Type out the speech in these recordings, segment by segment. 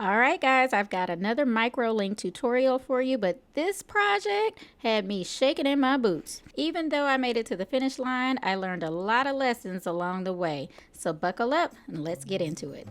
Alright guys, I've got another micro link tutorial for you, but this project had me shaking in my boots. Even though I made it to the finish line, I learned a lot of lessons along the way. So buckle up and let's get into it.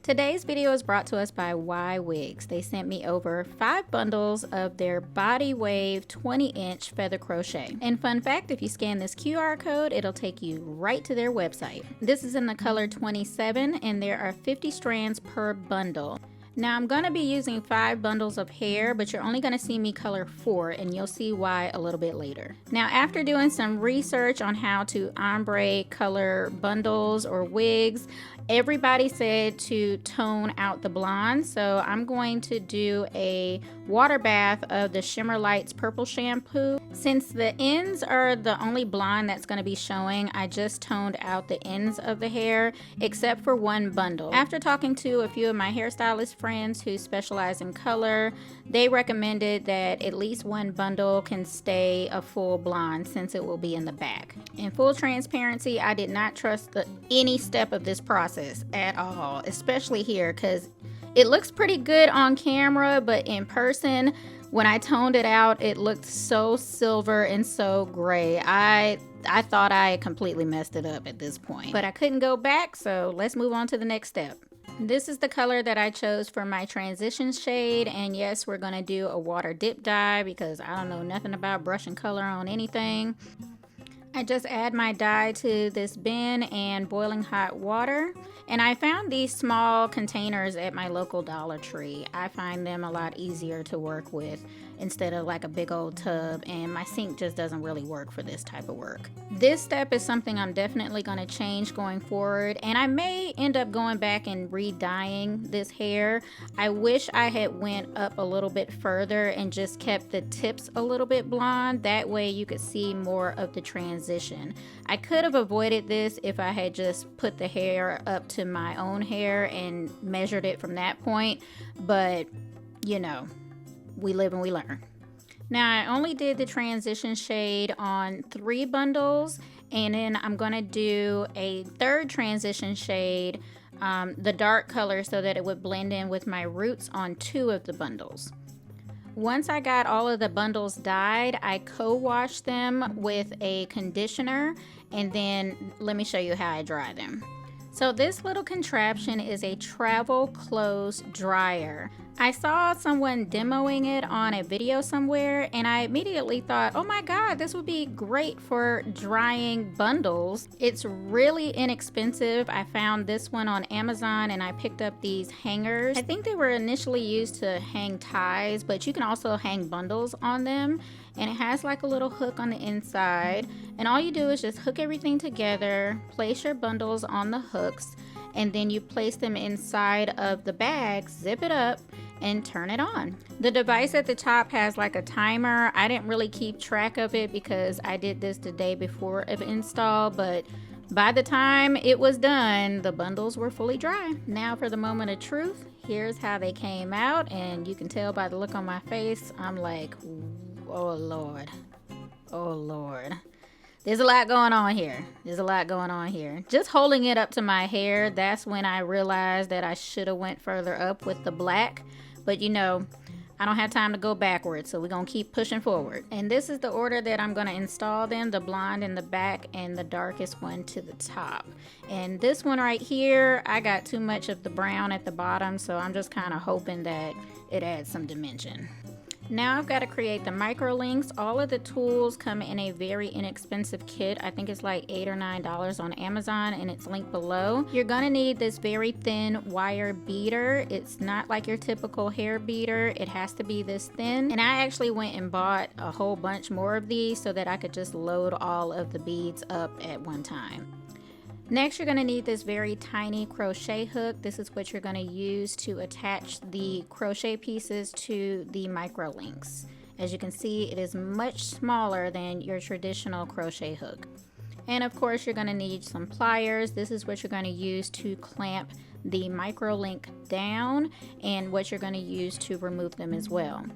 Today's video is brought to us by Ywigs. They sent me over 5 bundles of their body wave 20-inch feather crochet. And fun fact, if you scan this QR code, it'll take you right to their website. This is in the color 27 and there are 50 strands per bundle. Now I'm going to be using 5 bundles of hair, but you're only going to see me color 4 and you'll see why a little bit later. Now after doing some research on how to ombre color bundles or wigs, everybody said to tone out the blonde, so I'm going to do a water bath of the Shimmer Lights purple shampoo. Since the ends are the only blonde that's going to be showing, I just toned out the ends of the hair except for one bundle. After talking to a few of my hairstylist friends who specialize in color, they recommended that at least one bundle can stay a full blonde since it will be in the back. In full transparency, I did not trust any step of this process at all, especially here because it looks pretty good on camera, but in person, when I toned it out, it looked so silver and so gray. I thought I had completely messed it up at this point, but I couldn't go back, so let's move on to the next step. This is the color that I chose for my transition shade, and yes, we're gonna do a water dip dye because I don't know nothing about brushing color on anything. I just add my dye to this bin and boiling hot water, and I found these small containers at my local Dollar Tree. I find them a lot easier to work with instead of like a big old tub, and my sink just doesn't really work for this type of work. This step is something I'm definitely going to change going forward, and I may end up going back and re-dyeing this hair. I wish I had went up a little bit further and just kept the tips a little bit blonde. That way you could see more of the transition. I could have avoided this if I had just put the hair up to my own hair and measured it from that point, but you know, we live and we learn. Now I only did the transition shade on 3 bundles, and then I'm gonna do a 3rd transition shade, the dark color, so that it would blend in with my roots on 2 of the bundles. Once I got all of the bundles dyed, I co-washed them with a conditioner, and then let me show you how I dry them. So this little contraption is a travel clothes dryer. I saw someone demoing it on a video somewhere, and I immediately thought, oh my god, this would be great for drying bundles. It's really inexpensive. I found this one on Amazon and I picked up these hangers. I think they were initially used to hang ties, but you can also hang bundles on them. And it has like a little hook on the inside, and all you do is just hook everything together, place your bundles on the hooks, and then you place them inside of the bag, zip it up, and turn it on. The device at the top has like a timer. I didn't really keep track of it because I did this the day before of install, but by the time it was done, the bundles were fully dry. Now for the moment of truth. Here's how they came out, and you can tell by the look on my face, I'm like, oh Lord, oh Lord. There's a lot going on here. There's a lot going on here. Just holding it up to my hair, that's when I realized that I should have went further up with the black. But you know, I don't have time to go backwards, so we're gonna keep pushing forward. And this is the order that I'm gonna install them: the blonde in the back and the darkest one to the top. And this one right here, I got too much of the brown at the bottom, so I'm just kind of hoping that it adds some dimension. Now I've got to create the micro links. All of the tools come in a very inexpensive kit. I think it's like $8 or $9 on Amazon, and it's linked below. You're gonna need this very thin wire beater. It's not like your typical hair beater. It has to be this thin. And I actually went and bought a whole bunch more of these so that I could just load all of the beads up at one time. Next, you're going to need this very tiny crochet hook. This is what you're going to use to attach the crochet pieces to the micro links. As you can see, it is much smaller than your traditional crochet hook. And of course, you're going to need some pliers. This is what you're going to use to clamp the micro link down, and what you're going to use to remove them as well.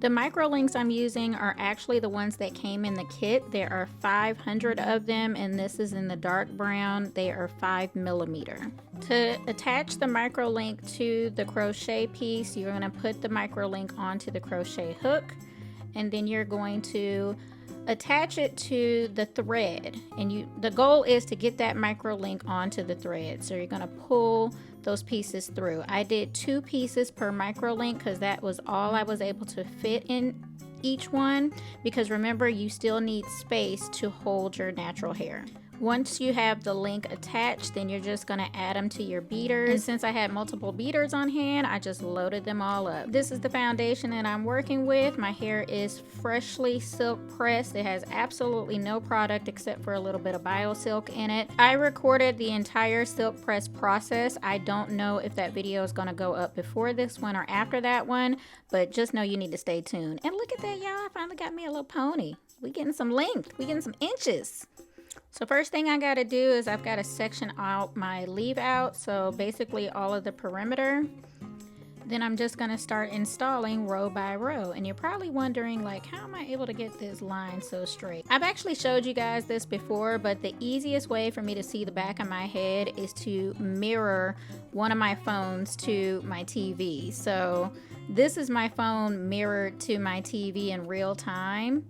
The micro links I'm using are actually the ones that came in the kit. There are 500 of them, and this is in the dark brown. They are 5mm. To attach the micro link to the crochet piece, you're going to put the micro link onto the crochet hook, and then you're going to attach it to the thread, and the goal is to get that micro link onto the thread. So you're going to pull those pieces through. I did 2 pieces per micro link because that was all I was able to fit in each one, because remember, you still need space to hold your natural hair. Once you have the link attached, then you're just going to add them to your beaders. And since I had multiple beaders on hand, I just loaded them all up. This is the foundation that I'm working with. My hair is freshly silk pressed. It has absolutely no product except for a little bit of biosilk in it. I recorded the entire silk press process. I don't know if that video is going to go up before this one or after that one, but just know you need to stay tuned. And look at that, y'all. I finally got me a little pony. We getting some length. We getting some inches. So first thing I got to do is I've got to section out my leave out, so basically all of the perimeter. Then I'm just going to start installing row by row, and you're probably wondering, like, how am I able to get this line so straight? I've actually showed you guys this before, but the easiest way for me to see the back of my head is to mirror one of my phones to my TV. So this is my phone mirrored to my TV in real time.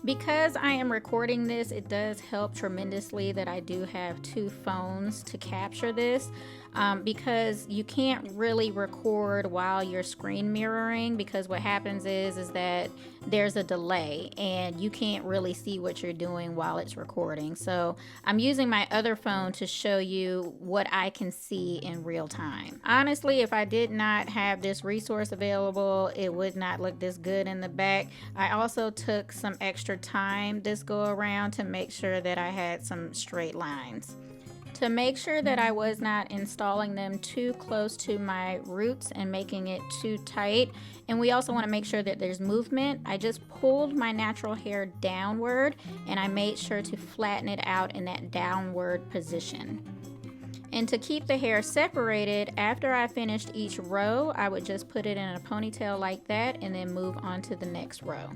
Because I am recording this, it does help tremendously that I do have 2 phones to capture this, because you can't really record while you're screen mirroring, because what happens is that there's a delay and you can't really see what you're doing while it's recording. So I'm using my other phone to show you what I can see in real time. Honestly, if I did not have this resource available, it would not look this good in the back. I also took some extra time this go around to make sure that I had some straight lines. To make sure that I was not installing them too close to my roots and making it too tight, and we also want to make sure that there's movement, I just pulled my natural hair downward and I made sure to flatten it out in that downward position. And to keep the hair separated, after I finished each row, I would just put it in a ponytail like that and then move on to the next row.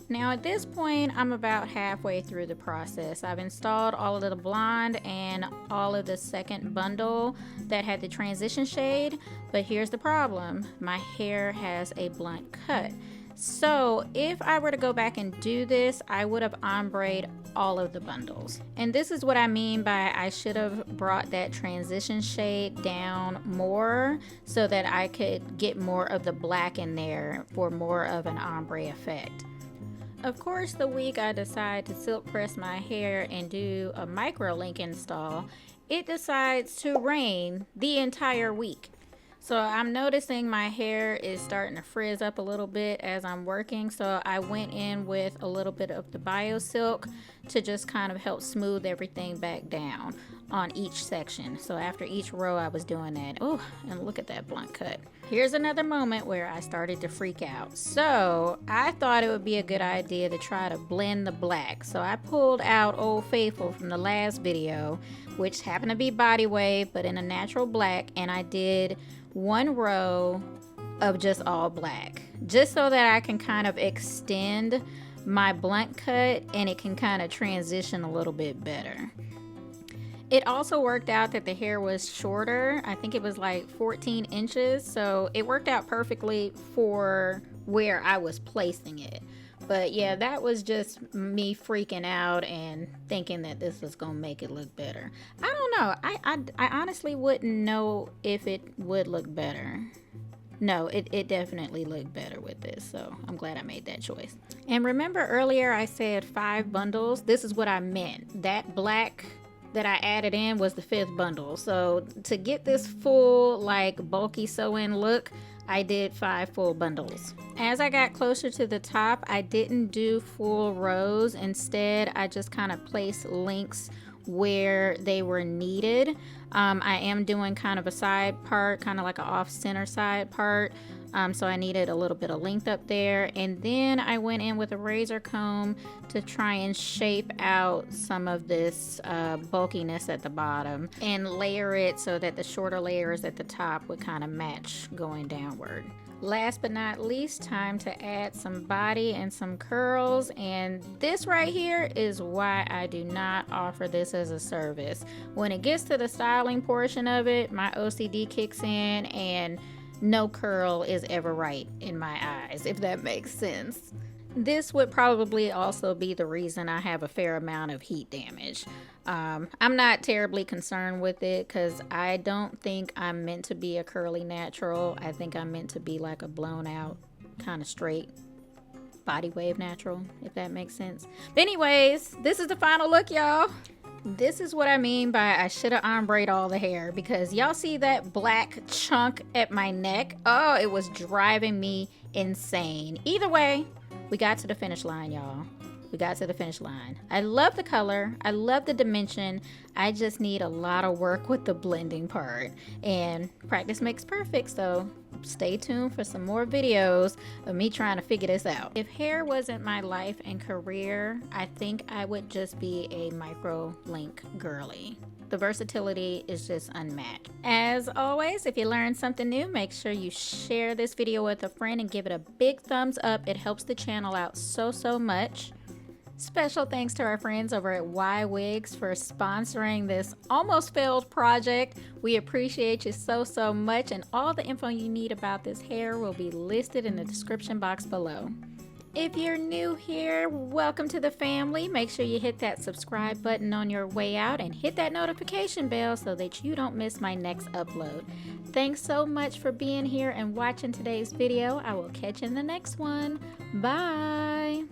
Now at this point, I'm about halfway through the process. I've installed all of the blonde and all of the second bundle that had the transition shade, but here's the problem. My hair has a blunt cut. So if I were to go back and do this, I would have ombre'd all of the bundles. And this is what I mean by I should have brought that transition shade down more so that I could get more of the black in there for more of an ombre effect. Of course, the week I decide to silk press my hair and do a micro link install, it decides to rain the entire week. So I'm noticing my hair is starting to frizz up a little bit as I'm working, so I went in with a little bit of the biosilk to just kind of help smooth everything back down on each section. So after each row I was doing that. Oh, and look at that blunt cut. Here's another moment where I started to freak out. So I thought it would be a good idea to try to blend the black. So I pulled out Old Faithful from the last video, which happened to be body wave, but in a natural black, and I did 1 row of just all black, just so that I can kind of extend my blunt cut and it can kind of transition a little bit better. It also worked out that the hair was shorter. I think it was like 14 inches, so it worked out perfectly for where I was placing it. But yeah, that was just me freaking out and thinking that this was gonna make it look better. I don't know. I honestly wouldn't know if it would look better. No, it definitely looked better with this, so I'm glad I made that choice. And remember earlier I said 5 bundles? This is what I meant. That black that I added in was the 5th bundle. So to get this full, like, bulky sew-in look, I did 5 full bundles. As I got closer to the top, I didn't do full rows. Instead, I just kind of placed links where they were needed. I am doing kind of a side part, kind of like an off-center side part. So I needed a little bit of length up there. And then I went in with a razor comb to try and shape out some of this bulkiness at the bottom and layer it so that the shorter layers at the top would kind of match going downward. Last but not least, time to add some body and some curls, and this right here is why I do not offer this as a service. When it gets to the styling portion of it, my OCD kicks in and no curl is ever right in my eyes, if that makes sense. This would probably also be the reason I have a fair amount of heat damage. I'm not terribly concerned with it because I don't think I'm meant to be a curly natural. I think I'm meant to be like a blown out, kind of straight body wave natural, if that makes sense. But anyways, this is the final look, y'all. This is what I mean by I should have ombre all the hair, because y'all see that black chunk at my neck? Oh, it was driving me insane. Either way, we got to the finish line, y'all. We got to the finish line. I love the color. I love the dimension. I just need a lot of work with the blending part. And practice makes perfect, so stay tuned for some more videos of me trying to figure this out. If hair wasn't my life and career, I think I would just be a micro link girly. The versatility is just unmatched. As always, if you learned something new, make sure you share this video with a friend and give it a big thumbs up. It helps the channel out so much. Special thanks to our friends over at Ywigs for sponsoring this almost failed project. We appreciate you so much, and all the info you need about this hair will be listed in the description box below. If you're new here, welcome to the family. Make sure you hit that subscribe button on your way out and hit that notification bell so that you don't miss my next upload. Thanks so much for being here and watching today's video. I will catch you in the next one. Bye.